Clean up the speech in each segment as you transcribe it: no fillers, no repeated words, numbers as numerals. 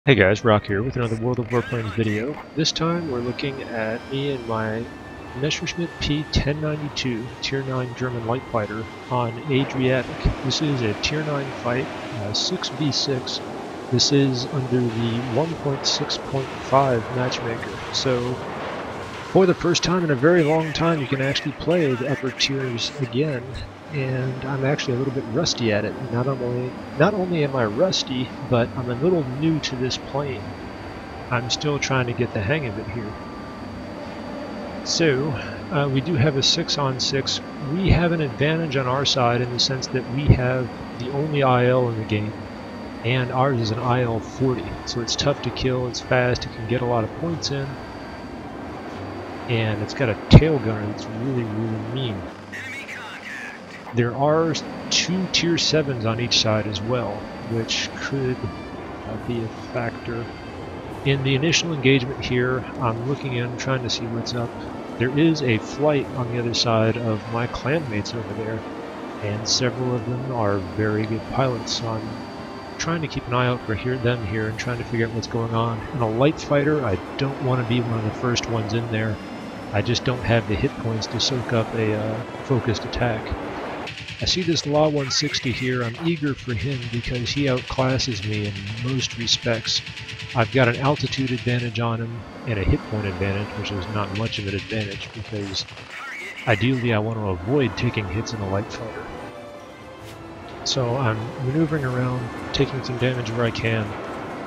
Hey guys, Rock here with another World of Warplanes video. This time we're looking at me and my Messerschmitt P.1092 Tier 9 German light fighter on Adriatic. This is a Tier 9 fight, 6v6. This is under the 1.6.5 matchmaker. So for the first time in a very long time you can actually play the upper tiers again. And I'm actually a little bit rusty at it. Not only am I rusty, but I'm a little new to this plane. I'm still trying to get the hang of it here. So, we do have a 6-on-6. We have an advantage on our side in the sense that we have the only IL in the game, and ours is an IL 40. So it's tough to kill, it's fast, it can get a lot of points in, and it's got a tail gunner that's really, really mean. There are 2 Tier 7s on each side as well, which could be a factor. In the initial engagement here, I'm looking in, trying to see what's up. There is a flight on the other side of my clanmates over there, and several of them are very good pilots, so I'm trying to keep an eye out for them here and trying to figure out what's going on. In a light fighter, I don't want to be one of the first ones in there. I just don't have the hit points to soak up a focused attack. I see this Law 160 here. I'm eager for him because he outclasses me in most respects. I've got an altitude advantage on him and a hit point advantage, which is not much of an advantage because ideally I want to avoid taking hits in a light fighter. So I'm maneuvering around, taking some damage where I can,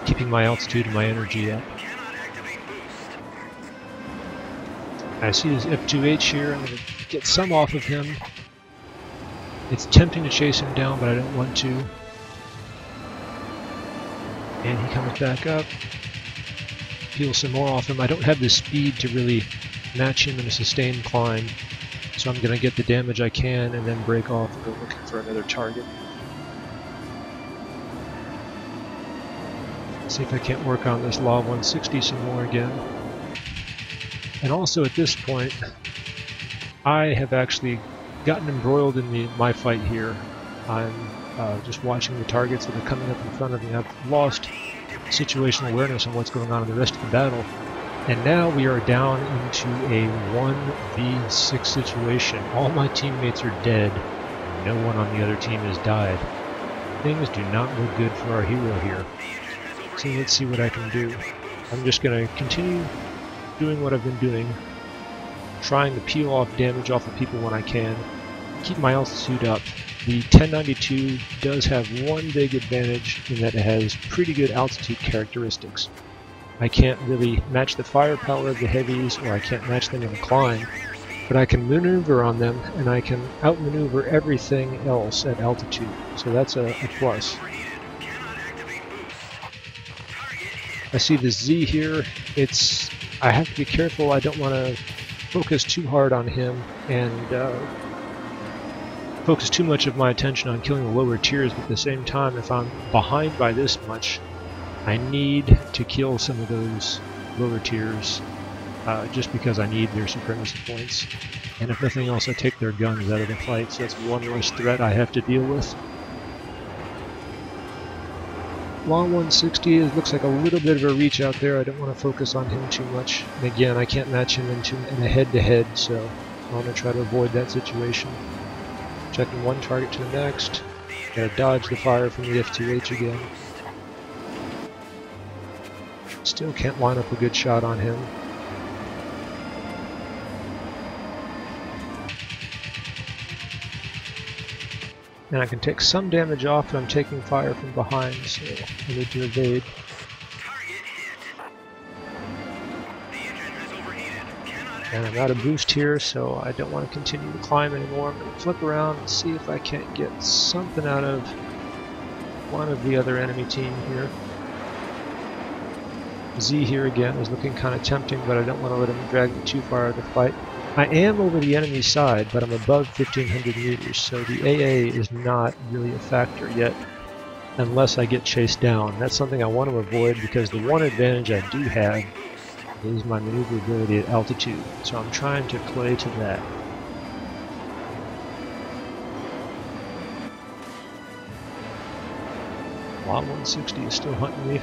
keeping my altitude and my energy up. I see his F2H here. I'm going to get some off of him. It's tempting to chase him down, but I don't want to. And he comes back up. Peel some more off him. I don't have the speed to really match him in a sustained climb, so I'm going to get the damage I can and then break off and go looking for another target. See if I can't work on this Law 160 some more again. And also at this point, I have actually gotten embroiled in my fight here. I'm just watching the targets that are coming up in front of me. I've lost situational awareness on what's going on in the rest of the battle. And now we are down into a 1v6 situation. All my teammates are dead. No one on the other team has died. Things do not look good for our hero here. So let's see what I can do. I'm just going to continue doing what I've been doing, trying to peel off damage off of people when I can, keep my altitude up. The 1092 does have one big advantage in that it has pretty good altitude characteristics. I can't really match the firepower of the heavies, or I can't match them in a climb, but I can maneuver on them, and I can outmaneuver everything else at altitude, so that's a plus. I see the Z here. I have to be careful. I don't want to focus too hard on him and focus too much of my attention on killing the lower tiers, but at the same time, if I'm behind by this much, I need to kill some of those lower tiers just because I need their supremacy points. And if nothing else, I take their guns out of the fight, so that's one less threat I have to deal with. Law 160 looks like a little bit of a reach out there. I don't want to focus on him too much. And again, I can't match him in a head-to-head, so I want to try to avoid that situation. Checking one target to the next. Gotta dodge the fire from the F2H again. Still can't line up a good shot on him. And I can take some damage off, but I'm taking fire from behind, so I need to evade. And I'm out of boost here, so I don't want to continue to climb anymore. I'm going to flip around and see if I can't get something out of one of the other enemy team here. Z here again is looking kind of tempting, but I don't want to let him drag me too far out of the fight. I am over the enemy side, but I'm above 1500 meters, so the AA is not really a factor yet unless I get chased down. That's something I want to avoid because the one advantage I do have is my maneuverability at altitude, so I'm trying to play to that. Law 160 is still hunting me.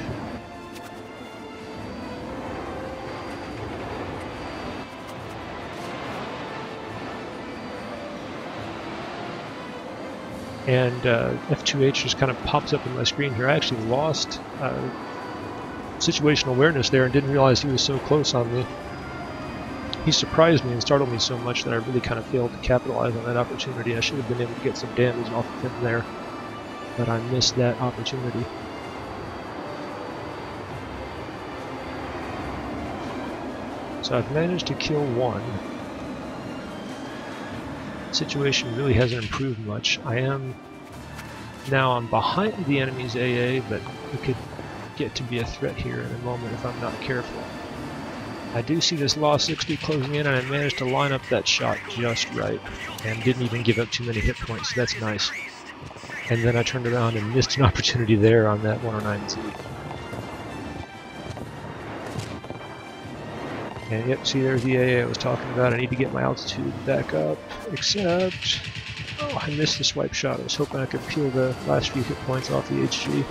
and F2H just kind of pops up in my screen here. I actually lost situational awareness there and didn't realize he was so close on me. He surprised me and startled me so much that I really kind of failed to capitalize on that opportunity. I should have been able to get some damage off of him there, but I missed that opportunity. So I've managed to kill one. The situation really hasn't improved much. I'm behind the enemy's AA, but it could get to be a threat here in a moment if I'm not careful. I do see this Law 60 closing in, and I managed to line up that shot just right, and didn't even give up too many hit points, so that's nice. And then I turned around and missed an opportunity there on that 109Z. And yep, see there's the AA I was talking about. I need to get my altitude back up, except... oh, I missed the swipe shot. I was hoping I could peel the last few hit points off the HG.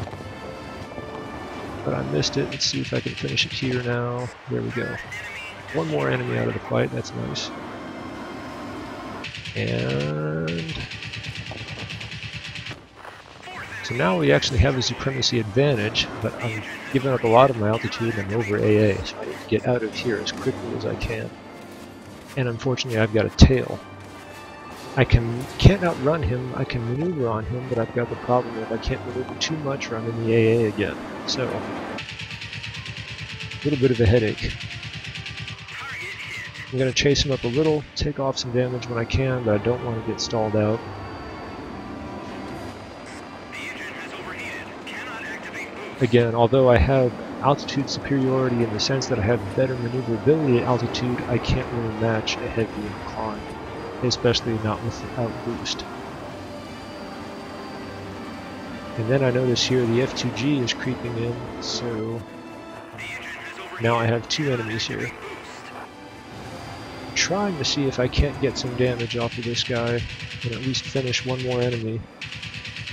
But I missed it. Let's see if I can finish it here now. There we go. One more enemy out of the fight. That's nice. And... so now we actually have a supremacy advantage, but I'm giving up a lot of my altitude and I'm over AA, so I need to get out of here as quickly as I can. And unfortunately I've got a tail. I can't outrun him, I can maneuver on him, but I've got the problem that if I can't maneuver too much or I'm in the AA again. So, a little bit of a headache. I'm going to chase him up a little, take off some damage when I can, but I don't want to get stalled out. Again, although I have altitude superiority in the sense that I have better maneuverability at altitude, I can't really match a heavy incline, especially not without boost. And then I notice here the F2G is creeping in, so now I have two enemies here. I'm trying to see if I can't get some damage off of this guy and at least finish one more enemy,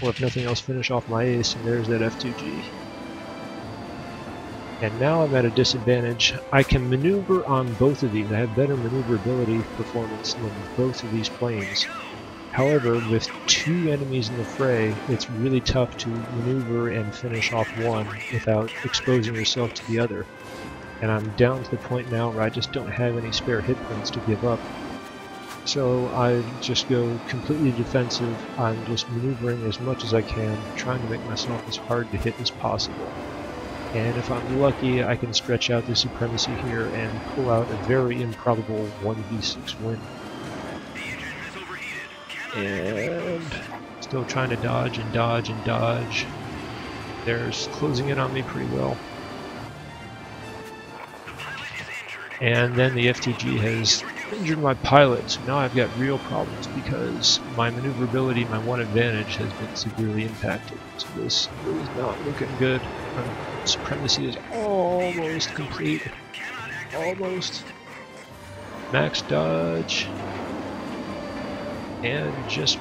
or if nothing else finish off my ace, and there's that F2G. And now I'm at a disadvantage. I can maneuver on both of these. I have better maneuverability performance than both of these planes. However, with two enemies in the fray, it's really tough to maneuver and finish off one without exposing yourself to the other. And I'm down to the point now where I just don't have any spare hit points to give up. So I just go completely defensive. I'm just maneuvering as much as I can, trying to make myself as hard to hit as possible. And if I'm lucky, I can stretch out the supremacy here and pull out a very improbable 1v6 win. And still trying to dodge and dodge and dodge. They're closing in on me pretty well. And then the FTG has injured my pilot, so now I've got real problems because my maneuverability, my one advantage, has been severely impacted. So this is not looking good. Supremacy is almost complete. Almost. Max dodge. And just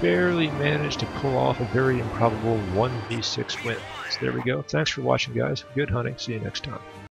barely managed to pull off a very improbable 1v6 win. So there we go. Thanks for watching, guys. Good hunting. See you next time.